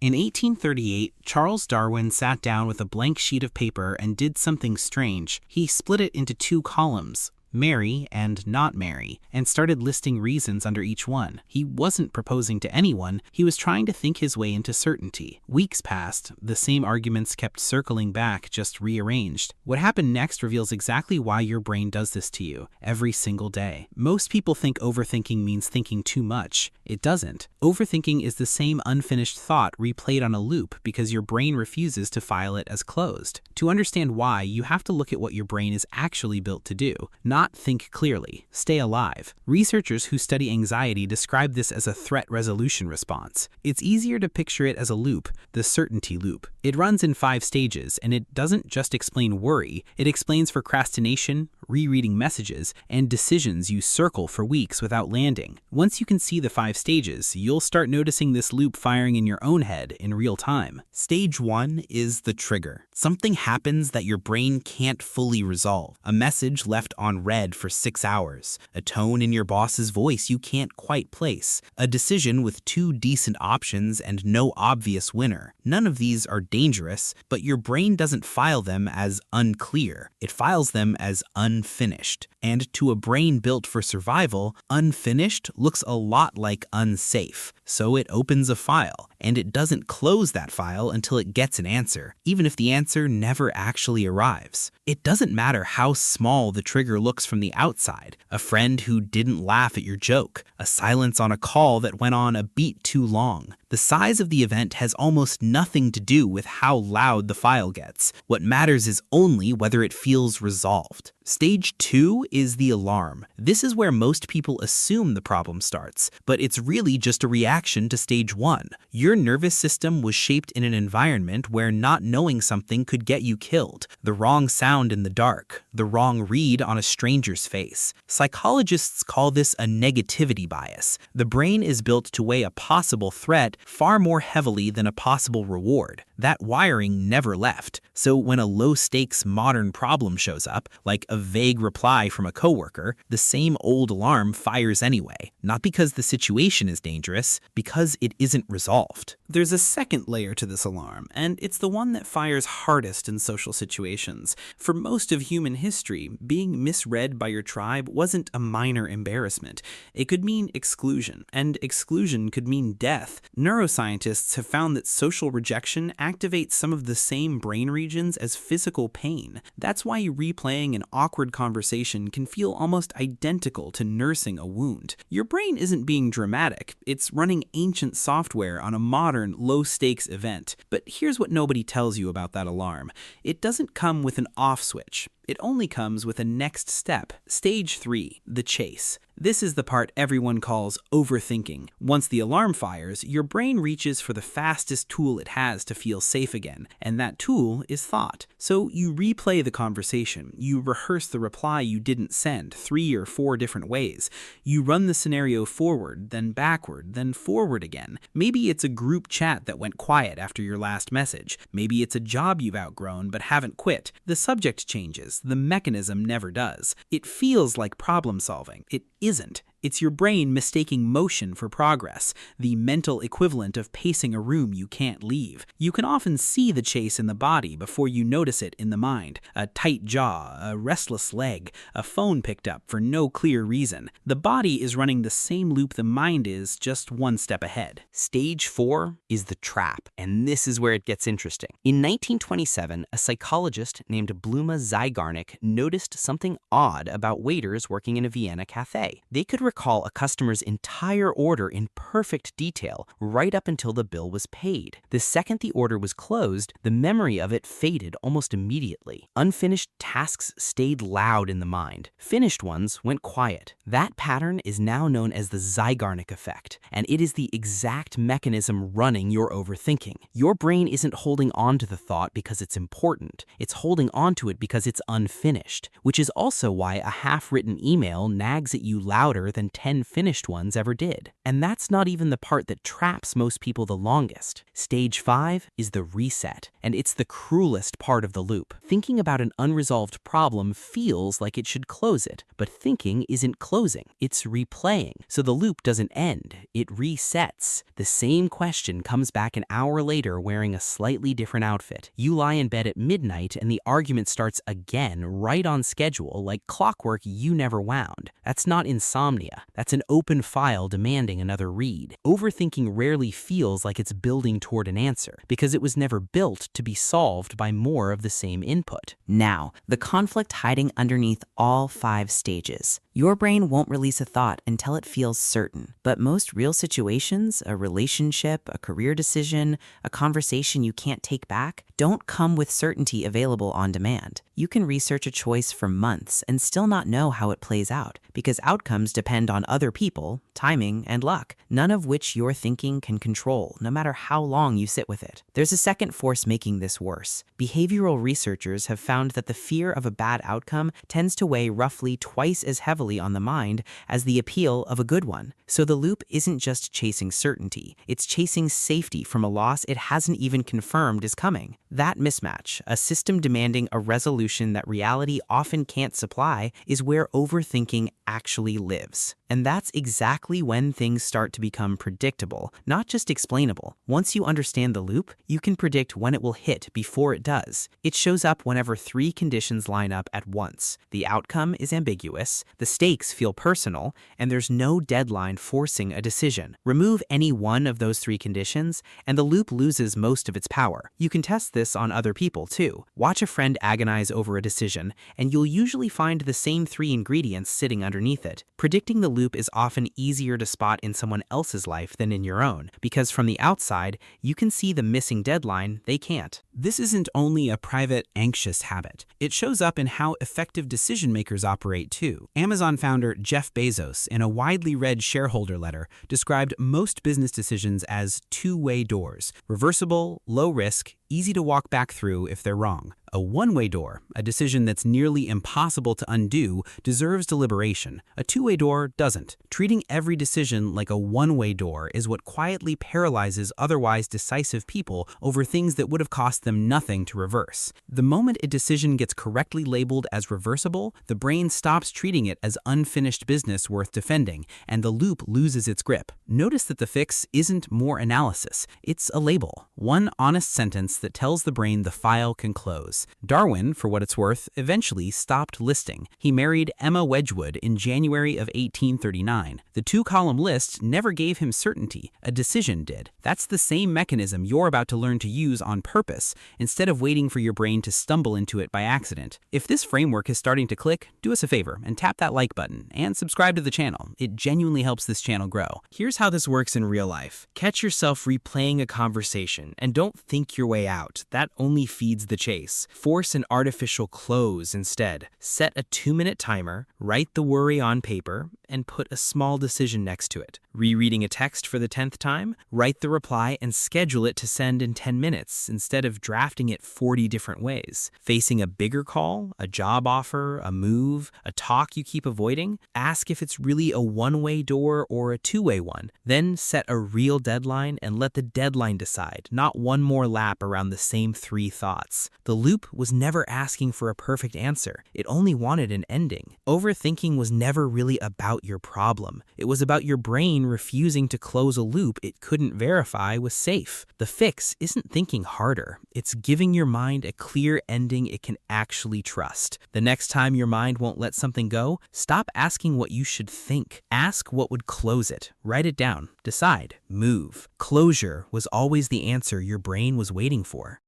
In 1838, Charles Darwin sat down with a blank sheet of paper and did something strange. He split it into two columns, marry and not marry, and started listing reasons under each one. He wasn't proposing to anyone, he was trying to think his way into certainty. Weeks passed, the same arguments kept circling back, just rearranged. What happened next reveals exactly why your brain does this to you, every single day. Most people think overthinking means thinking too much. It doesn't. Overthinking is the same unfinished thought replayed on a loop because your brain refuses to file it as closed. To understand why, you have to look at what your brain is actually built to do, not think clearly, stay alive. Researchers who study anxiety describe this as a threat resolution response. It's easier to picture it as a loop, the certainty loop. It runs in 5 stages, and it doesn't just explain worry, it explains procrastination, rereading messages, and decisions you circle for weeks without landing. Once you can see the 5 stages, you'll start noticing this loop firing in your own head in real time. Stage 1 is the trigger. Something happens that your brain can't fully resolve. A message left on read for 6 hours, a tone in your boss's voice you can't quite place, a decision with 2 decent options and no obvious winner. None of these are dangerous, but your brain doesn't file them as unclear. It files them as unfinished. And to a brain built for survival, unfinished looks a lot like unsafe. So it opens a file, and it doesn't close that file until it gets an answer, even if the answer never actually arrives. It doesn't matter how small the trigger looks from the outside, a friend who didn't laugh at your joke, a silence on a call that went on a beat too long. The size of the event has almost nothing to do with how loud the file gets. What matters is only whether it feels resolved. Stage 2 is the alarm. This is where most people assume the problem starts, but it's really just a reaction to stage 1. Your nervous system was shaped in an environment where not knowing something could get you killed. The wrong sound in the dark, the wrong read on a stranger's face. Psychologists call this a negativity bias. The brain is built to weigh a possible threat far more heavily than a possible reward. That wiring never left. So when a low-stakes modern problem shows up, like a vague reply from a coworker, the same old alarm fires anyway. Not because the situation is dangerous, because it isn't resolved. There's a second layer to this alarm, and it's the one that fires hardest in social situations. For most of human history, being misread by your tribe wasn't a minor embarrassment. It could mean exclusion, and exclusion could mean death. Neuroscientists have found that social rejection activates some of the same brain regions as physical pain. That's why replaying an awkward conversation can feel almost identical to nursing a wound. Your brain isn't being dramatic, it's running ancient software on a modern, low-stakes event. But here's what nobody tells you about that alarm. It doesn't come with an off switch. It only comes with a next step. Stage 3, the chase. This is the part everyone calls overthinking. Once the alarm fires, your brain reaches for the fastest tool it has to feel safe again, and that tool is thought. So you replay the conversation, you rehearse the reply you didn't send 3 or 4 different ways. You run the scenario forward, then backward, then forward again. Maybe it's a group chat that went quiet after your last message. Maybe it's a job you've outgrown but haven't quit. The subject changes, the mechanism never does. It feels like problem solving. It isn't. It's your brain mistaking motion for progress, the mental equivalent of pacing a room you can't leave. You can often see the chase in the body before you notice it in the mind. A tight jaw, a restless leg, a phone picked up for no clear reason. The body is running the same loop the mind is, just one step ahead. Stage 4 is the trap, and this is where it gets interesting. In 1927, a psychologist named Bluma Zeigarnik noticed something odd about waiters working in a Vienna cafe. They could recall a customer's entire order in perfect detail right up until the bill was paid. The second the order was closed, the memory of it faded almost immediately. Unfinished tasks stayed loud in the mind. Finished ones went quiet. That pattern is now known as the Zeigarnik effect, and it is the exact mechanism running your overthinking. Your brain isn't holding on to the thought because it's important. It's holding on to it because it's unfinished, which is also why a half-written email nags at you louder than 10 finished ones ever did. And that's not even the part that traps most people the longest. Stage 5 is the reset, and it's the cruelest part of the loop. Thinking about an unresolved problem feels like it should close it, but thinking isn't closing, it's replaying. So the loop doesn't end, it resets. The same question comes back an hour later wearing a slightly different outfit. You lie in bed at midnight and the argument starts again, right on schedule, like clockwork you never wound. That's not insomnia, that's an open file demanding another read. Overthinking rarely feels like it's building toward an answer, because it was never built to be solved by more of the same input. Now, the conflict hiding underneath all 5 stages. Your brain won't release a thought until it feels certain, but most real situations, a relationship, a career decision, a conversation you can't take back, don't come with certainty available on demand. You can research a choice for months and still not know how it plays out, because outcomes depend on other people, timing, and luck, none of which your thinking can control, no matter how long you sit with it. There's a second force making this worse. Behavioral researchers have found that the fear of a bad outcome tends to weigh roughly twice as heavily on the mind as the appeal of a good one. So the loop isn't just chasing certainty, it's chasing safety from a loss it hasn't even confirmed is coming. That mismatch, a system demanding a resolution that reality often can't supply, is where overthinking actually lives. And that's exactly when things start to become predictable, not just explainable. Once you understand the loop, you can predict when it will hit before it does. It shows up whenever 3 conditions line up at once. The outcome is ambiguous, the stakes feel personal, and there's no deadline forcing a decision. Remove any one of those 3 conditions, and the loop loses most of its power. You can test this on other people too. Watch a friend agonize over a decision, and you'll usually find the same 3 ingredients sitting underneath it. Predicting the loop is often easier to spot in someone else's life than in your own, because from the outside, you can see the missing deadline they can't. This isn't only a private, anxious habit. It shows up in how effective decision makers operate too. Amazon founder Jeff Bezos, in a widely read shareholder letter, described most business decisions as two-way doors: reversible, low risk, easy to walk back through if they're wrong. A one-way door, a decision that's nearly impossible to undo, deserves deliberation. A two-way door doesn't. Treating every decision like a one-way door is what quietly paralyzes otherwise decisive people over things that would have cost them nothing to reverse. The moment a decision gets correctly labeled as reversible, the brain stops treating it as unfinished business worth defending, and the loop loses its grip. Notice that the fix isn't more analysis. It's a label. One honest sentence that tells the brain the file can close. Darwin, for what it's worth, eventually stopped listing. He married Emma Wedgwood in January of 1839. The 2-column list never gave him certainty. A decision did. That's the same mechanism you're about to learn to use on purpose, instead of waiting for your brain to stumble into it by accident. If this framework is starting to click, do us a favor and tap that like button and subscribe to the channel. It genuinely helps this channel grow. Here's how this works in real life. Catch yourself replaying a conversation and don't think your way out. That only feeds the chase. Force an artificial close instead. Set a 2-minute timer, write the worry on paper, and put a small decision next to it. Rereading a text for the 10th time? Write the reply and schedule it to send in 10 minutes instead of drafting it 40 different ways. Facing a bigger call, a job offer, a move, a talk you keep avoiding? Ask if it's really a one-way door or a two-way one. Then set a real deadline and let the deadline decide, not one more lap around the same 3 thoughts. The loop was never asking for a perfect answer. It only wanted an ending. Overthinking was never really about your problem. It was about your brain refusing to close a loop it couldn't verify was safe. The fix isn't thinking harder. It's giving your mind a clear ending it can actually trust. The next time your mind won't let something go, stop asking what you should think. Ask what would close it. Write it down. Decide. Move. Closure was always the answer your brain was waiting for.